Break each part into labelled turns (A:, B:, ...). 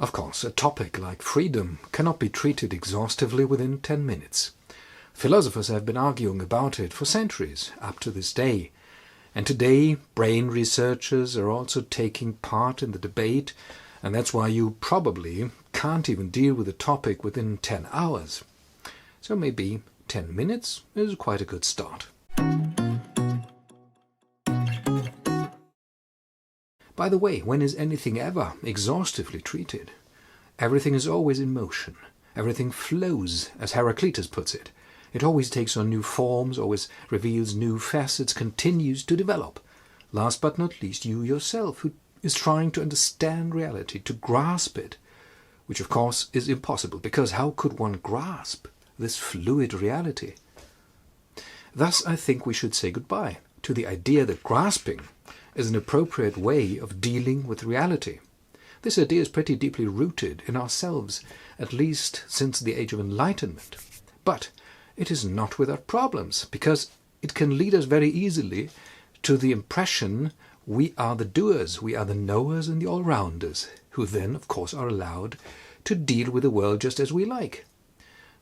A: Of course, a topic like freedom cannot be treated exhaustively within 10 minutes. Philosophers have been arguing about it for centuries, up to this day. And today, brain researchers are also taking part in the debate, and that's why you probably can't even deal with the topic within 10 hours. So maybe 10 minutes is quite a good start. By the way, when is anything ever exhaustively treated? Everything is always in motion. Everything flows, as Heraclitus puts it. It always takes on new forms, always reveals new facets, continues to develop. Last but not least, you yourself, who is trying to understand reality, to grasp it, which of course is impossible, because how could one grasp this fluid reality? Thus, I think we should say goodbye to the idea that grasping is an appropriate way of dealing with reality. This idea is pretty deeply rooted in ourselves, at least since the Age of Enlightenment. But it is not without problems, because it can lead us very easily to the impression we are the doers, we are the knowers and the all-rounders, who then, of course, are allowed to deal with the world just as we like,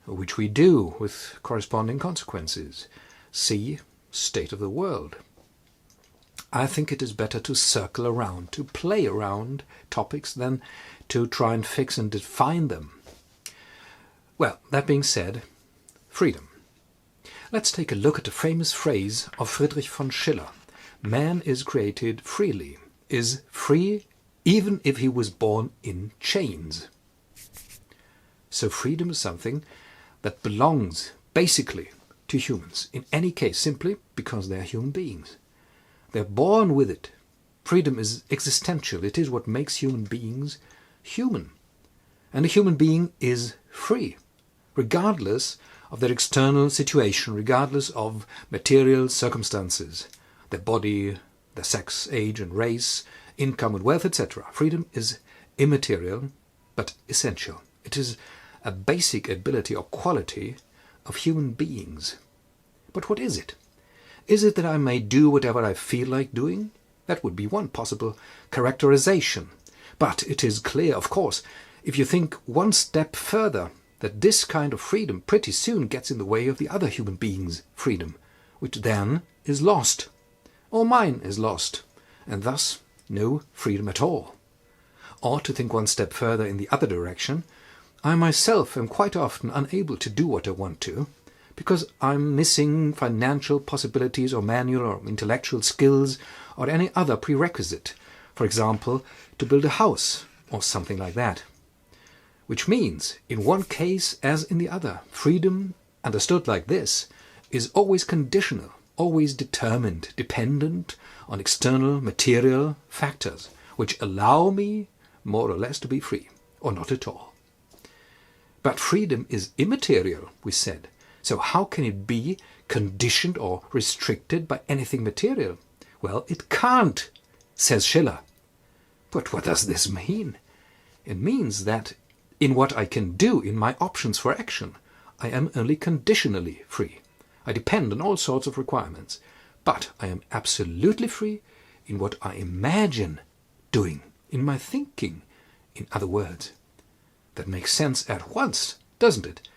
A: which we do with corresponding consequences. See State of the World. I think it is better to circle around, to play around topics than to try and fix and define them. Well, that being said, freedom. Let's take a look at the famous phrase of Friedrich von Schiller. Man is created freely, is free even if he was born in chains. So freedom is something that belongs basically to humans, in any case, simply because they are human beings. They're born with it. Freedom is existential. It is what makes human beings human. And a human being is free, regardless of their external situation, regardless of material circumstances, their body, their sex, age and race, income and wealth, etc. Freedom is immaterial, but essential. It is a basic ability or quality of human beings. But what is it? Is it that I may do whatever I feel like doing? That would be one possible characterization. But it is clear, of course, if you think one step further, that this kind of freedom pretty soon gets in the way of the other human being's freedom, which then is lost, or mine is lost, and thus no freedom at all. Or to think one step further in the other direction, I myself am quite often unable to do what I want to, because I'm missing financial possibilities or manual or intellectual skills or any other prerequisite, for example, to build a house or something like that. Which means, in one case as in the other, freedom, understood like this, is always conditional, always determined, dependent on external material factors, which allow me more or less to be free, or not at all. But freedom is immaterial, we said. So how can it be conditioned or restricted by anything material? Well, it can't, says Schiller. But what does this mean? It means that in what I can do, in my options for action, I am only conditionally free. I depend on all sorts of requirements, but I am absolutely free in what I imagine doing, in my thinking, in other words. That makes sense at once, doesn't it?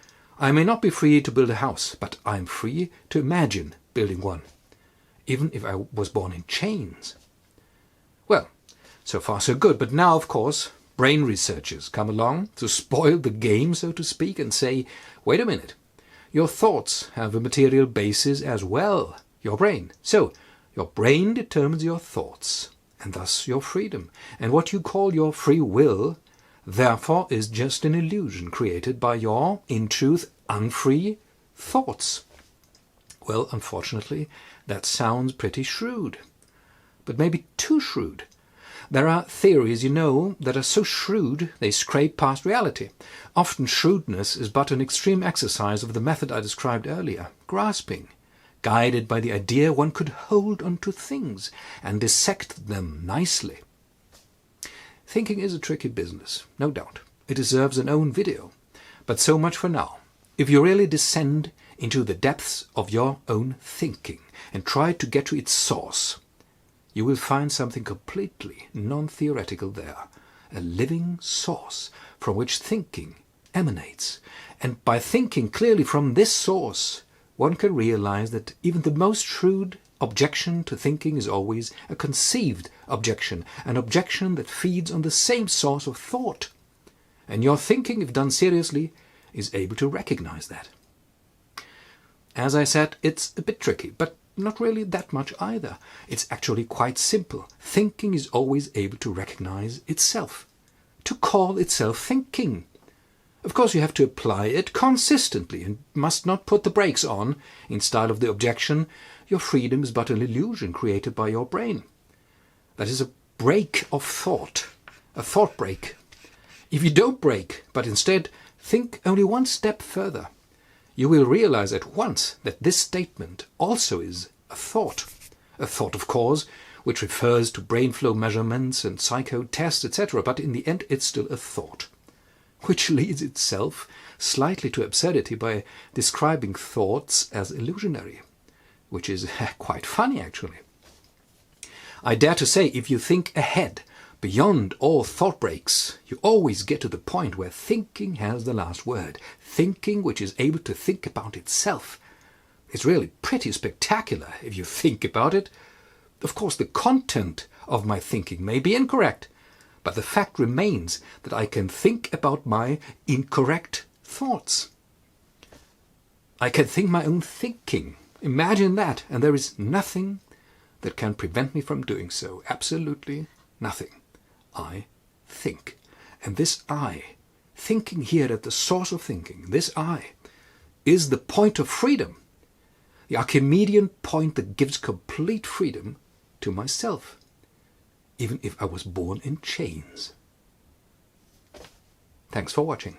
A: I may not be free to build a house, but I am free to imagine building one, even if I was born in chains. Well, so far so good, but now, of course, brain researchers come along to spoil the game, so to speak, and say, wait a minute, your thoughts have a material basis as well, your brain. So, your brain determines your thoughts, and thus your freedom. And what you call your free will, therefore, is just an illusion created by your, in truth, unfree thoughts. Well, unfortunately, that sounds pretty shrewd, but maybe too shrewd. There are theories, you know, that are so shrewd they scrape past reality. Often shrewdness is but an extreme exercise of the method I described earlier, grasping, guided by the idea one could hold onto things and dissect them nicely. Thinking is a tricky business, no doubt. It deserves an own video. But so much for now. If you really descend into the depths of your own thinking and try to get to its source, you will find something completely non-theoretical there, a living source from which thinking emanates. And by thinking clearly from this source, one can realize that even the most shrewd objection to thinking is always a conceived objection, an objection that feeds on the same source of thought. And your thinking, if done seriously, is able to recognize that. As I said, it's a bit tricky, but not really that much either. It's actually quite simple. Thinking is always able to recognize itself, to call itself thinking. Of course, you have to apply it consistently and must not put the brakes on, in style of the objection, your freedom is but an illusion created by your brain. That is a break of thought, a thought break. If you don't break, but instead think only one step further, you will realize at once that this statement also is a thought, of course, which refers to brain flow measurements and psycho tests, etc., but in the end it's still a thought, which leads itself slightly to absurdity by describing thoughts as illusionary, which is quite funny actually. I dare to say, if you think ahead, beyond all thought breaks, you always get to the point where thinking has the last word. Thinking which is able to think about itself. It's really pretty spectacular if you think about it. Of course, the content of my thinking may be incorrect, but the fact remains that I can think about my incorrect thoughts. I can think my own thinking. Imagine that, and there is nothing that can prevent me from doing so. Absolutely nothing. I think. And this I, thinking here at the source of thinking, this I, is the point of freedom, the Archimedean point that gives complete freedom to myself, even if I was born in chains. Thanks for watching.